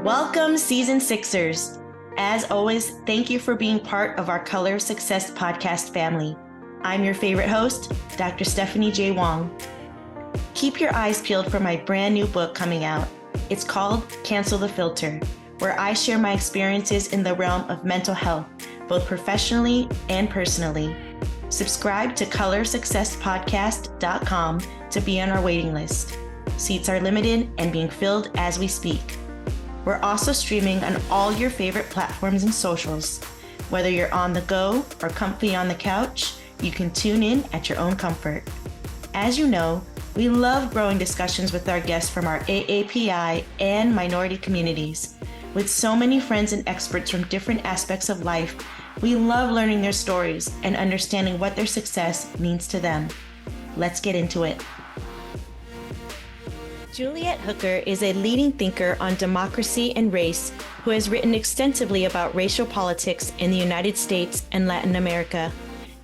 Welcome, Season Sixers. As always, thank you for being part of our Color Success podcast family. I'm your favorite host, Dr. Stephanie J. Wong. Keep your eyes peeled for my brand new book coming out. It's called Cancel the Filter, where I share my experiences in the realm of mental health, both professionally and personally. Subscribe to colorsuccesspodcast.com to be on our waiting list. Seats are limited and being filled as we speak. We're also streaming on all your favorite platforms and socials. Whether you're on the go or comfy on the couch, you can tune in at your own comfort. As you know, we love growing discussions with our guests from our AAPI and minority communities. With so many friends and experts from different aspects of life, we love learning their stories and understanding what their success means to them. Let's get into it. Juliet Hooker is a leading thinker on democracy and race who has written extensively about racial politics in the United States and Latin America.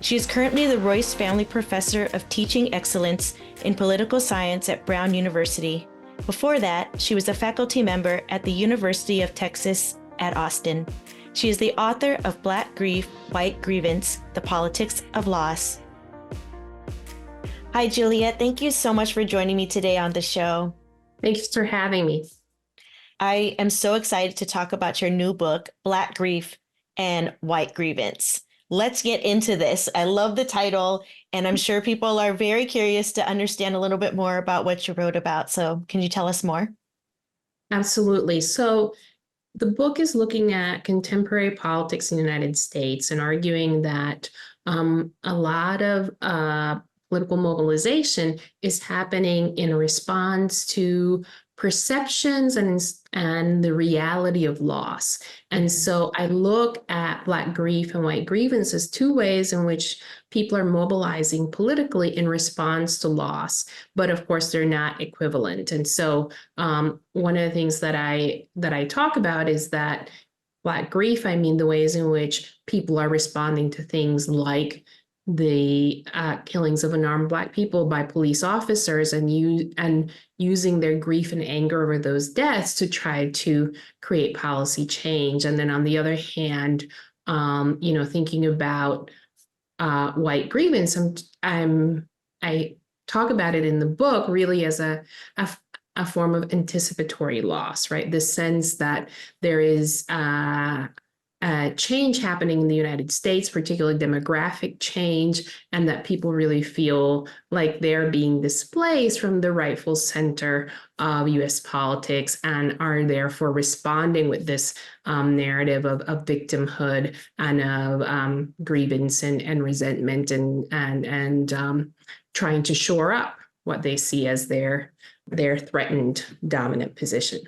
She is currently the Royce Family Professor of Teaching Excellence in Political Science at Brown University. Before that, she was a faculty member at the University of Texas at Austin. She is the author of Black Grief, White Grievance, The Politics of Loss. Hi, Juliet. Thank you so much for joining me today on the show. Thanks for having me. I am so excited to talk about your new book, Black Grief and White Grievance. Let's get into this. I love the title, and I'm sure people are very curious to understand a little bit more about what you wrote about. So can you tell us more? Absolutely. So the book is looking at contemporary politics in the United States and arguing that a lot of political mobilization is happening in response to perceptions and the reality of loss. And so I look at Black grief and white grievance as two ways in which people are mobilizing politically in response to loss, but of course they're not equivalent. And so one of the things that I talk about is that Black grief, I mean the ways in which people are responding to things like the killings of unarmed Black people by police officers and using their grief and anger over those deaths to try to create policy change. And then on the other hand, thinking about white grievance, I talk about it in the book really as a form of anticipatory loss, right? The sense that there is change happening in the United States, particularly demographic change, and that people really feel like they're being displaced from the rightful center of US politics and are therefore responding with this narrative of victimhood and of grievance and resentment and trying to shore up what they see as their threatened dominant position.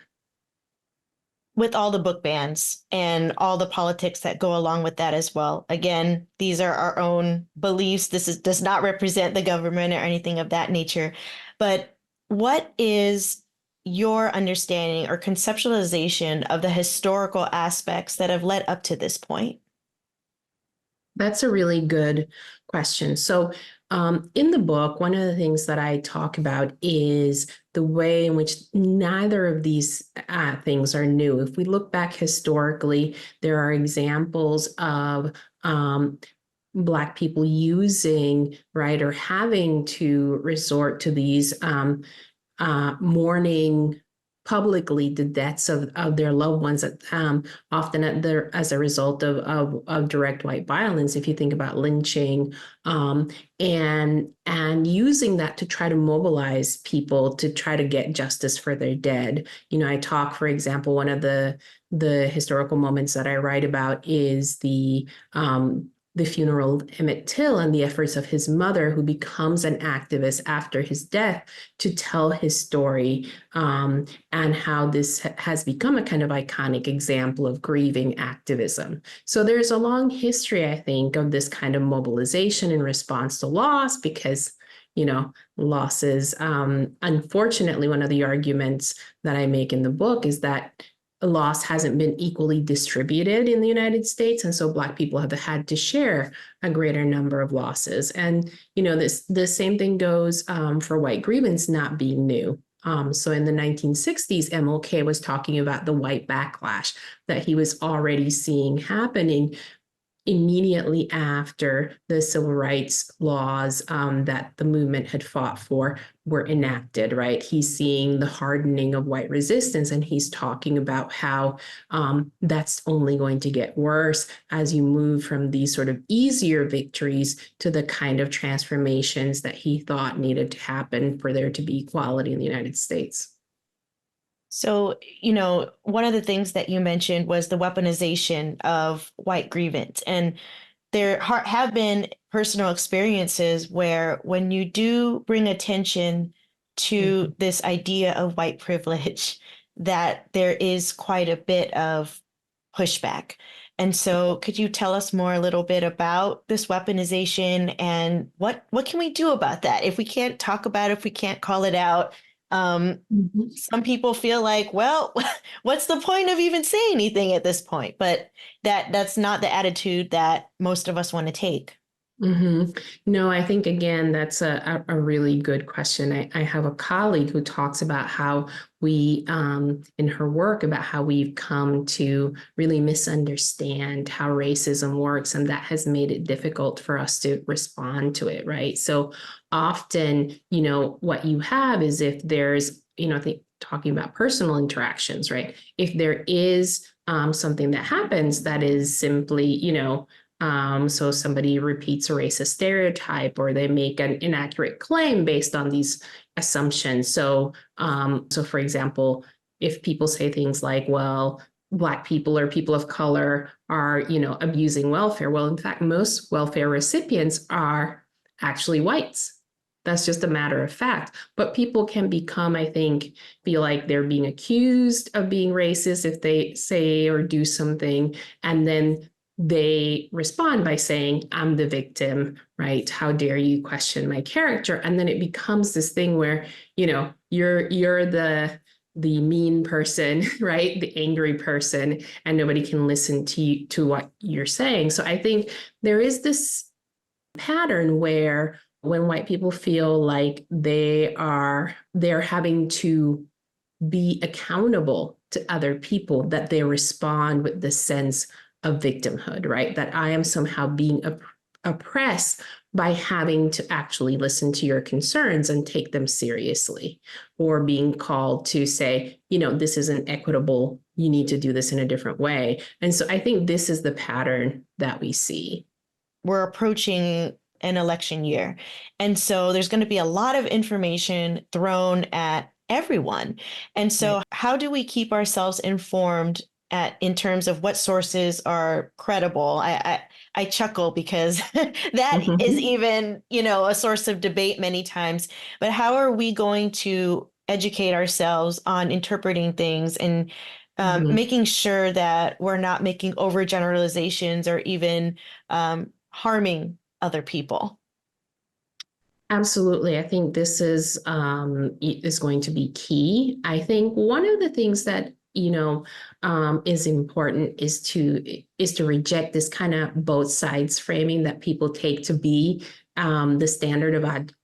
With all the book bans and all the politics that go along with that as well. Again, these are our own beliefs. Does not represent the government or anything of that nature. But what is your understanding or conceptualization of the historical aspects that have led up to this point? That's a really good question. So in the book, one of the things that I talk about is the way in which neither of these things are new. If we look back historically, there are examples of Black people using, right, or having to resort to these mourning publicly the deaths of their loved ones, often as a result of direct white violence. If you think about lynching, and using that to try to mobilize people to try to get justice for their dead. I talk, for example, one of the historical moments that I write about is the funeral of Emmett Till and the efforts of his mother, who becomes an activist after his death to tell his story, and how this has become a kind of iconic example of grieving activism. So there's a long history, I think, of this kind of mobilization in response to loss, because losses, unfortunately, one of the arguments that I make in the book is that loss hasn't been equally distributed in the United States. And so Black people have had to share a greater number of losses. And, the same thing goes for white grievance not being new. So in the 1960s, MLK was talking about the white backlash that he was already seeing happening immediately after the civil rights laws that the movement had fought for were enacted, right? He's seeing the hardening of white resistance, and he's talking about how that's only going to get worse as you move from these sort of easier victories to the kind of transformations that he thought needed to happen for there to be equality in the United States. So, one of the things that you mentioned was the weaponization of white grievance. And there have been personal experiences where when you do bring attention to this idea of white privilege, that there is quite a bit of pushback. And so could you tell us more a little bit about this weaponization and what can we do about that? If we can't talk about it, if we can't call it out, some people feel like, well, what's the point of even saying anything at this point? But that's not the attitude that most of us want to take. Mm-hmm. No, I think again, that's a really good question. I have a colleague who talks about how we, in her work, about how we've come to really misunderstand how racism works, and that has made it difficult for us to respond to it, right? So often, what you have is if there's, I think talking about personal interactions, right? If there is something that happens that is simply, so somebody repeats a racist stereotype or they make an inaccurate claim based on these assumptions. So for example, if people say things like, well, Black people or people of color are, abusing welfare. Well, in fact, most welfare recipients are actually whites. That's just a matter of fact. But people can become, I think, feel like they're being accused of being racist if they say or do something, and then they respond by saying, I'm the victim, right? How dare you question my character? And then it becomes this thing where, you're the mean person, right? The angry person, and nobody can listen to what you're saying. So I think there is this pattern where when white people feel like they're having to be accountable to other people, that they respond with this sense of victimhood, right? That I am somehow being oppressed by having to actually listen to your concerns and take them seriously, or being called to say, this isn't equitable. You need to do this in a different way. And so I think this is the pattern that we see. We're approaching an election year. And so there's going to be a lot of information thrown at everyone. And so how do we keep ourselves informed in terms of what sources are credible? I chuckle because that is even, a source of debate many times. But how are we going to educate ourselves on interpreting things and making sure that we're not making overgeneralizations or even harming other people? Absolutely. I think this is going to be key. I think one of the things that is important is to reject this kind of both sides framing that people take to be the standard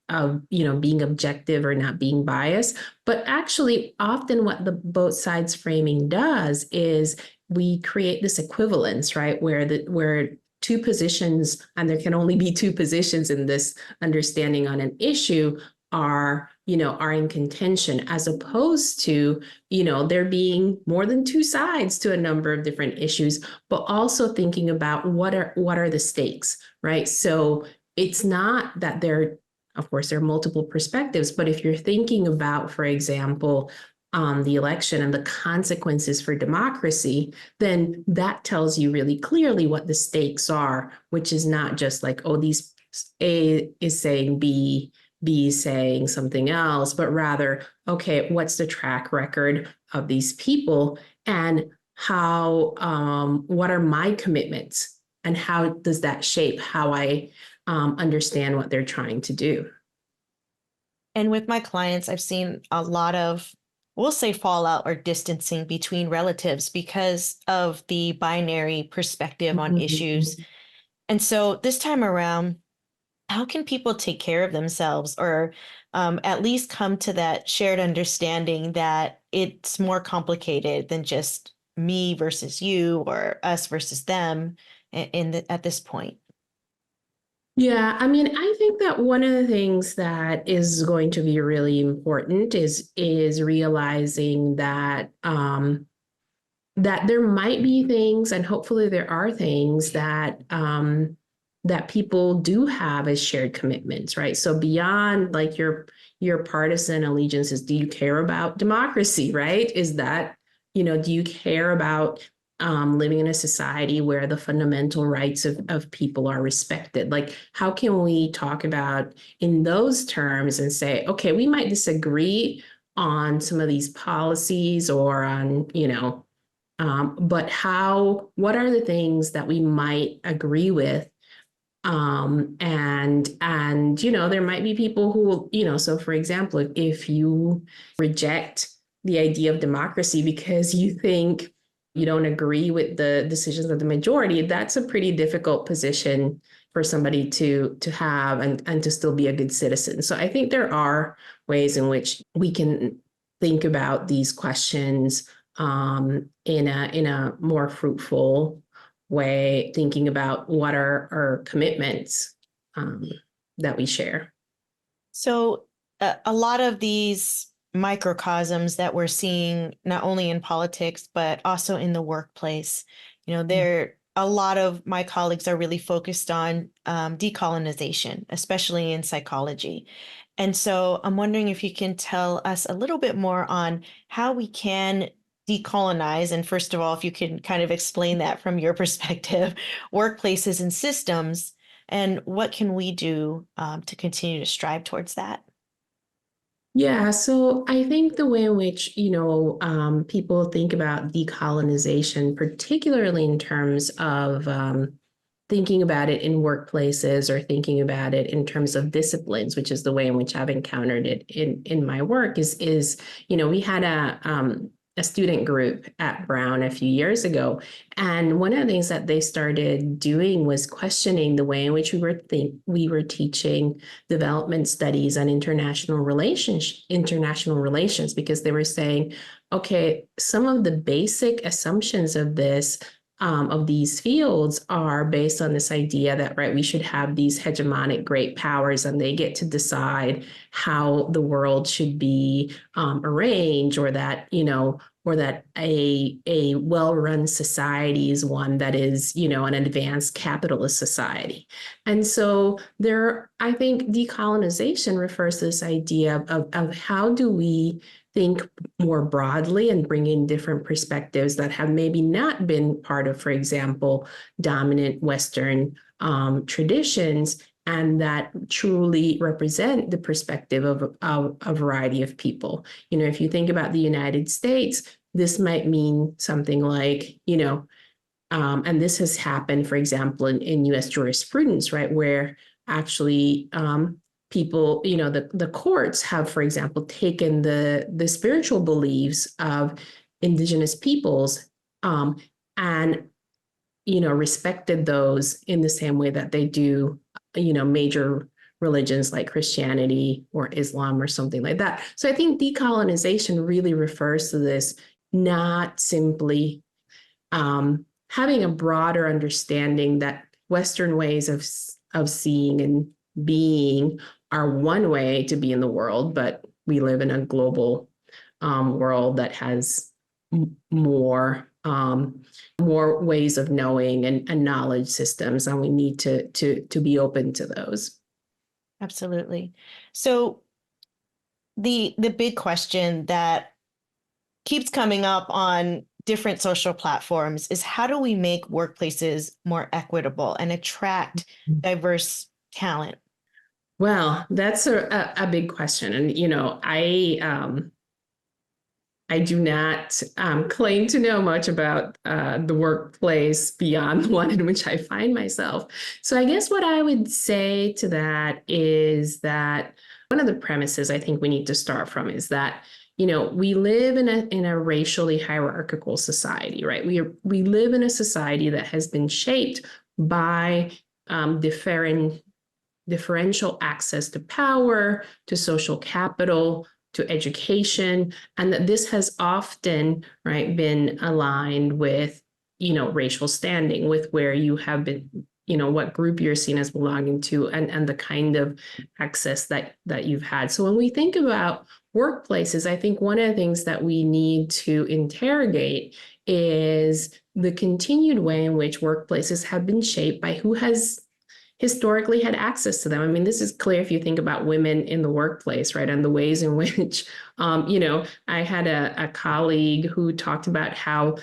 of being objective or not being biased. But actually, often what the both sides framing does is we create this equivalence, right, where two positions, and there can only be two positions in this understanding on an issue, are in contention, as opposed to there being more than two sides to a number of different issues, but also thinking about what are the stakes, right? So it's not that of course there are multiple perspectives, but if you're thinking about, for example, the election and the consequences for democracy, then that tells you really clearly what the stakes are, which is not just like, oh, these A is saying B, B is saying something else, but rather, okay, what's the track record of these people, and what are my commitments, and how does that shape how I understand what they're trying to do? And with my clients, I've seen a lot of, we'll say, fallout or distancing between relatives because of the binary perspective on issues. And so this time around, how can people take care of themselves or at least come to that shared understanding that it's more complicated than just me versus you or us versus them at this point? Yeah, I mean, I think that one of the things that is going to be really important is realizing that that there might be things, and hopefully there are things that that people do have as shared commitments, right? So beyond like your partisan allegiances, do you care about democracy, right? Is that, do you care about living in a society where the fundamental rights of people are respected? Like, how can we talk about in those terms and say, okay, we might disagree on some of these policies or on, but what are the things that we might agree with? There might be people who, so for example, if you reject the idea of democracy because you think you don't agree with the decisions of the majority, that's a pretty difficult position for somebody to have and to still be a good citizen. So I think there are ways in which we can think about these questions in a more fruitful way, thinking about what are our commitments that we share. So, a lot of these microcosms that we're seeing, not only in politics, but also in the workplace, a lot of my colleagues are really focused on decolonization, especially in psychology. And so, I'm wondering if you can tell us a little bit more on how we can decolonize. And first of all, if you can kind of explain that from your perspective, workplaces and systems and what can we do to continue to strive towards that? Yeah, so I think the way in which, people think about decolonization, particularly in terms of thinking about it in workplaces or thinking about it in terms of disciplines, which is the way in which I've encountered it in my work, is we had a student group at Brown a few years ago, and one of the things that they started doing was questioning the way in which we were teaching development studies and international relations, because they were saying, okay, some of the basic assumptions of this of these fields are based on this idea that, right, we should have these hegemonic great powers and they get to decide how the world should be arranged, or that, or that a well-run society is one that is, an advanced capitalist society. And so I think decolonization refers to this idea of how do we think more broadly and bring in different perspectives that have maybe not been part of, for example, dominant Western traditions, and that truly represent the perspective of a variety of people. If you think about the United States, this might mean something like, and this has happened, for example, in US jurisprudence, right, where actually people, the courts have, for example, taken the spiritual beliefs of indigenous peoples and, respected those in the same way that they do, major religions like Christianity or Islam or something like that. So I think decolonization really refers to this, not simply having a broader understanding that Western ways of seeing and being are one way to be in the world, but we live in a global world that has more ways of knowing and knowledge systems, and we need to be open to those. Absolutely. So the big question that keeps coming up on different social platforms is how do we make workplaces more equitable and attract diverse talent? Well, that's a big question. And, I do not claim to know much about the workplace beyond the one in which I find myself. So I guess what I would say to that is that one of the premises I think we need to start from is that, we live in a racially hierarchical society, right? We live in a society that has been shaped by different differential access to power, to social capital, to education, and that this has often, right, been aligned with, racial standing, with where you have been, what group you're seen as belonging to, and the kind of access that you've had. So when we think about workplaces, I think one of the things that we need to interrogate is the continued way in which workplaces have been shaped by who has historically had access to them. I mean, this is clear if you think about women in the workplace, right? And the ways in which, I had a colleague who talked about how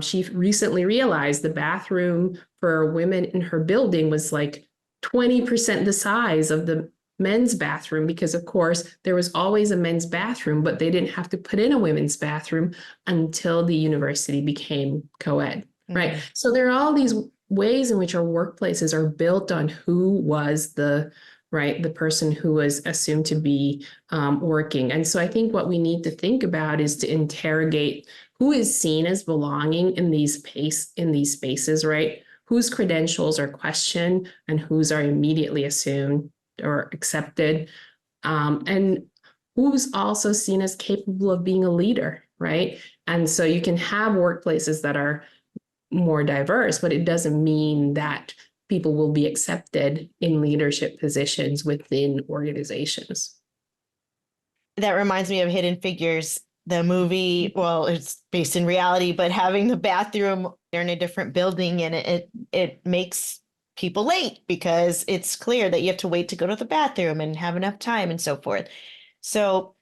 she recently realized the bathroom for women in her building was like 20% the size of the men's bathroom, because of course there was always a men's bathroom, but they didn't have to put in a women's bathroom until the university became co-ed, right? So there are all these ways in which our workplaces are built on who was the person who was assumed to be working. And so I think what we need to think about is to interrogate who is seen as belonging in these spaces, right? Whose credentials are questioned and whose are immediately assumed or accepted, and who's also seen as capable of being a leader, right? And so you can have workplaces that are more diverse, but it doesn't mean that people will be accepted in leadership positions within organizations. That reminds me of Hidden Figures, the movie. Well, it's based in reality, but having the bathroom, they're in a different building, and it makes people late because it's clear that you have to wait to go to the bathroom and have enough time and so forth. So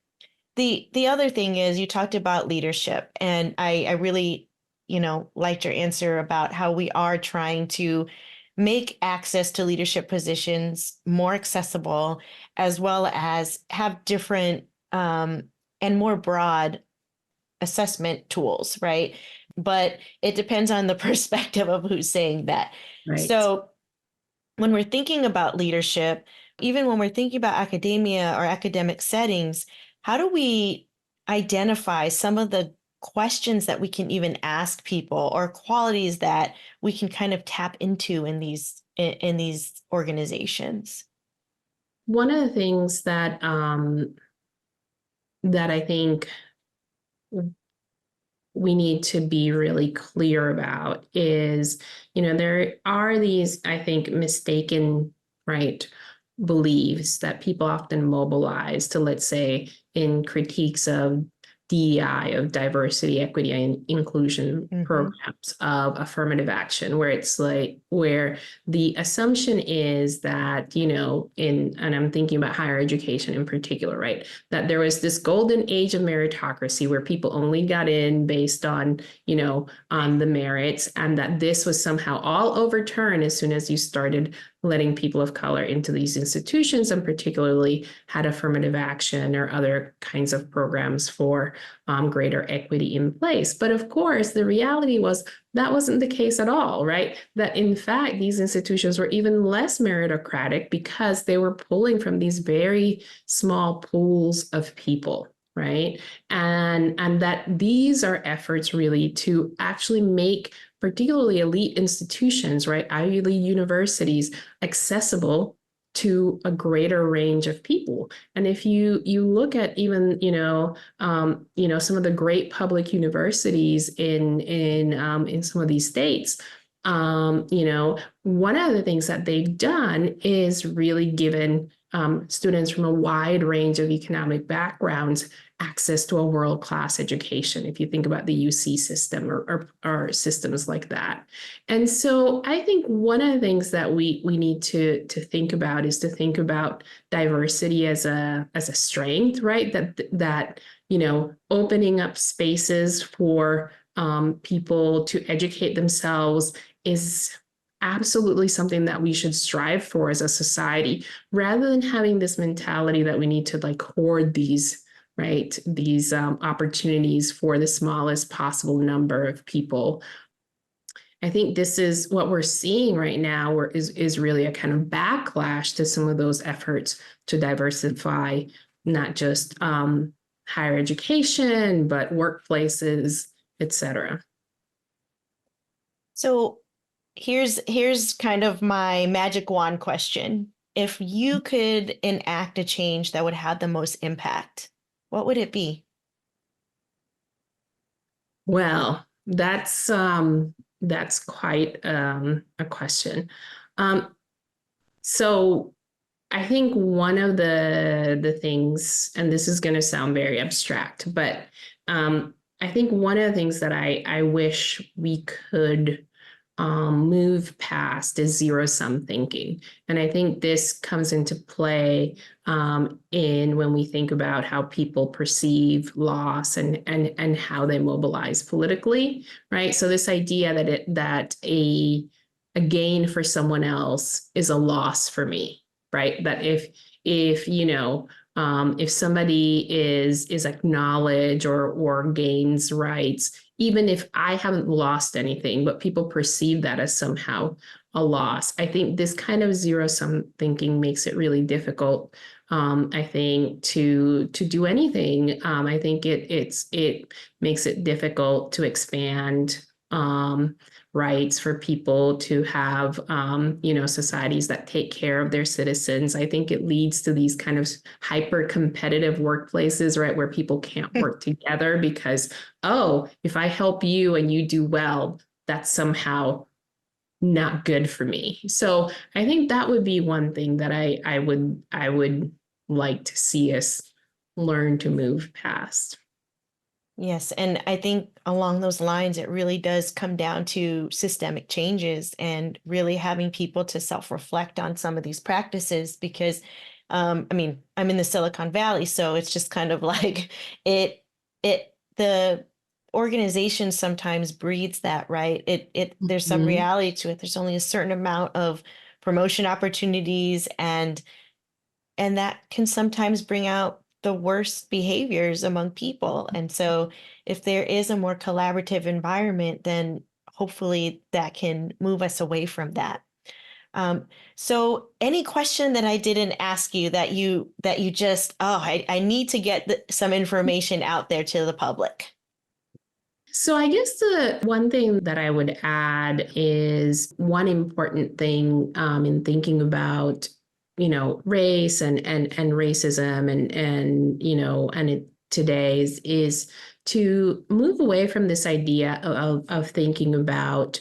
the other thing is, you talked about leadership, and I really, liked your answer about how we are trying to make access to leadership positions more accessible, as well as have different and more broad assessment tools, right? But it depends on the perspective of who's saying that. Right. So when we're thinking about leadership, even when we're thinking about academia or academic settings, how do we identify some of the questions that we can even ask people, or qualities that we can kind of tap into in these organizations? One of the things that I think we need to be really clear about is, there are these, I think, mistaken, right, beliefs that people often mobilize to, let's say, in critiques of DEI, of diversity, equity, and inclusion programs, of affirmative action, where it's like, where the assumption is that, and I'm thinking about higher education in particular, right, that there was this golden age of meritocracy where people only got in based on, on the merits, and that this was somehow all overturned as soon as you started letting people of color into these institutions, and particularly had affirmative action or other kinds of programs for greater equity in place. But of course, the reality was that wasn't the case at all, right? That in fact, these institutions were even less meritocratic because they were pulling from these very small pools of people, right? And that these are efforts really to actually make particularly elite institutions, right, Ivy League universities, accessible to a greater range of people. And if you look at even some of the great public universities in some of these states, one of the things that they've done is really given students from a wide range of economic backgrounds access to a world-class education, if you think about the UC system or systems like that. And so I think one of the things that we need to think about is to think about diversity as a strength, right? That opening up spaces for people to educate themselves is absolutely something that we should strive for as a society, rather than having this mentality that we need to hoard these opportunities for the smallest possible number of people. I think this is what we're seeing right now, is really a kind of backlash to some of those efforts to diversify, not just higher education, but workplaces, et cetera. So here's kind of my magic wand question. if you could enact a change that would have the most impact, what would it be? Well, that's quite a question. Um, so I think one of the things, and this is going to sound very abstract, but I think one of the things that I wish we could move past is zero sum thinking. And I think this comes into play in when we think about how people perceive loss and how they mobilize politically, right? So this idea that a gain for someone else is a loss for me, right? That if you know if somebody is acknowledged or gains rights, even if I haven't lost anything, but people perceive that as somehow a loss. I think this kind of zero sum thinking makes it really difficult. I think to do anything. I think it makes it difficult to expand rights for people to have societies that take care of their citizens. I think it leads to these kind of hyper competitive workplaces, right, where people can't work together because, oh, if I help you and you do well, that's somehow not good for me. So I think that would be one thing that I would like to see us learn to move past. Yes, and I think along those lines, it really does come down to systemic changes and really having people to self-reflect on some of these practices because, I mean, I'm in the Silicon Valley, so it's just kind of like the organization sometimes breeds that, right? There's some Mhm. reality to it. There's only a certain amount of promotion opportunities and that can sometimes bring out the worst behaviors among people. And so, if there is a more collaborative environment, then hopefully that can move us away from that. So, any question that I didn't ask you that you just I need to get some information out there to the public. So I guess the one thing that I would add is one important thing in thinking about, race and racism and today's is to move away from this idea of thinking about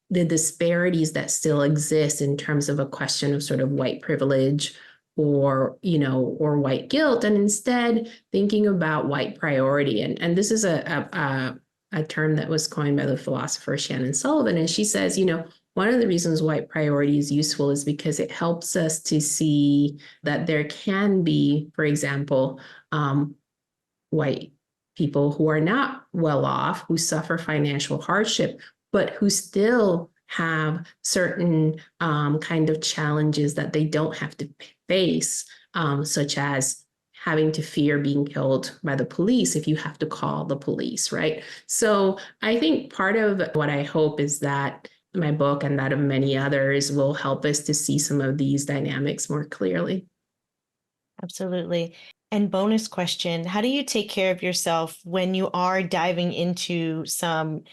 the disparities that still exist in terms of a question of sort of white privilege or white guilt, and instead thinking about white priority. And this is a term that was coined by the philosopher Shannon Sullivan. And she says, one of the reasons white priority is useful is because it helps us to see that there can be, for example, white people who are not well off, who suffer financial hardship, but who still have certain kind of challenges that they don't have to face, such as having to fear being killed by the police if you have to call the police, right? So I think part of what I hope is that my book and that of many others will help us to see some of these dynamics more clearly. Absolutely. And bonus question, how do you take care of yourself when you are diving into some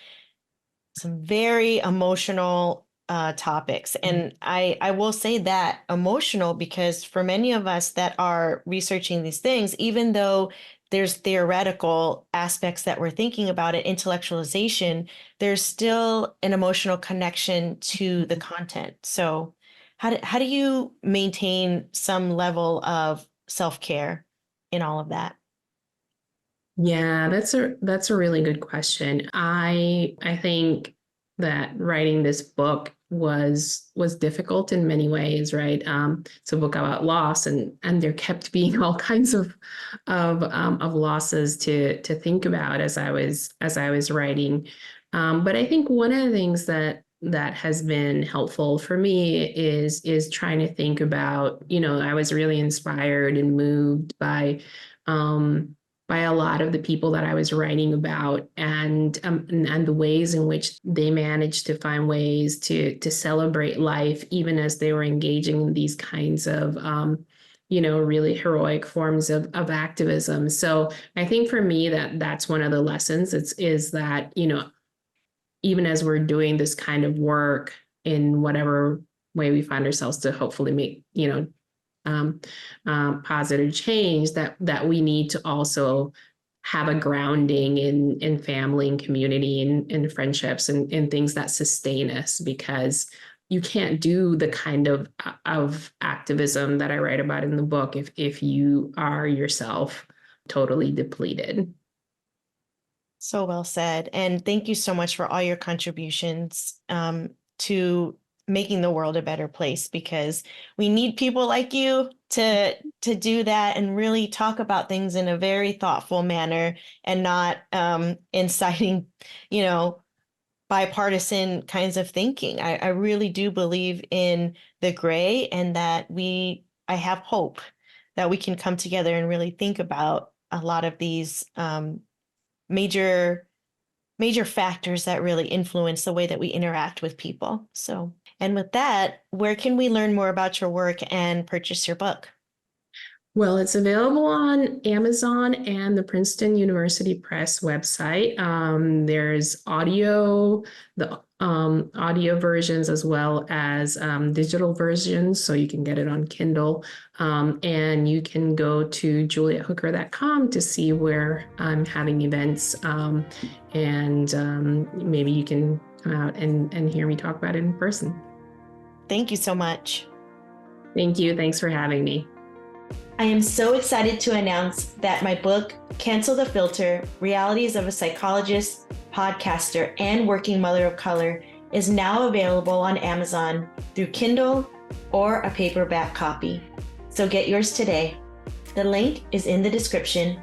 very emotional topics? And I will say that emotional because for many of us that are researching these things, even though there's theoretical aspects that we're thinking about it, intellectualization, there's still an emotional connection to the content. So how do you maintain some level of self-care in all of that? Yeah, that's a really good question. I think that writing this book was difficult in many ways, right? It's a book about loss, and there kept being all kinds of losses to think about as I was writing. But I think one of the things that has been helpful for me is trying to think about, I was really inspired and moved um, by a lot of the people that I was writing about, and the ways in which they managed to find ways to celebrate life, even as they were engaging in these kinds of really heroic forms of activism. So I think for me that's one of the lessons. Is that even as we're doing this kind of work in whatever way we find ourselves to hopefully make positive change, that we need to also have a grounding in family and community and friendships and things that sustain us, because you can't do the kind of activism that I write about in the book if you are yourself totally depleted. So well said. And thank you so much for all your contributions to making the world a better place, because we need people like you to do that and really talk about things in a very thoughtful manner, and not inciting, bipartisan kinds of thinking. I really do believe in the gray, and that I have hope that we can come together and really think about a lot of these major factors that really influence the way that we interact with people. So, and with that, where can we learn more about your work and purchase your book? Well, it's available on Amazon and the Princeton University Press website. There's the audio versions, as well as digital versions, so you can get it on Kindle. And you can go to juliethooker.com to see where I'm having events, and maybe you can come out and hear me talk about it in person. Thank you so much. Thank you. Thanks for having me. I am so excited to announce that my book, Cancel the Filter: Realities of a Psychologist, Podcaster, and Working Mother of Color, is now available on Amazon through Kindle or a paperback copy. So get yours today. The link is in the description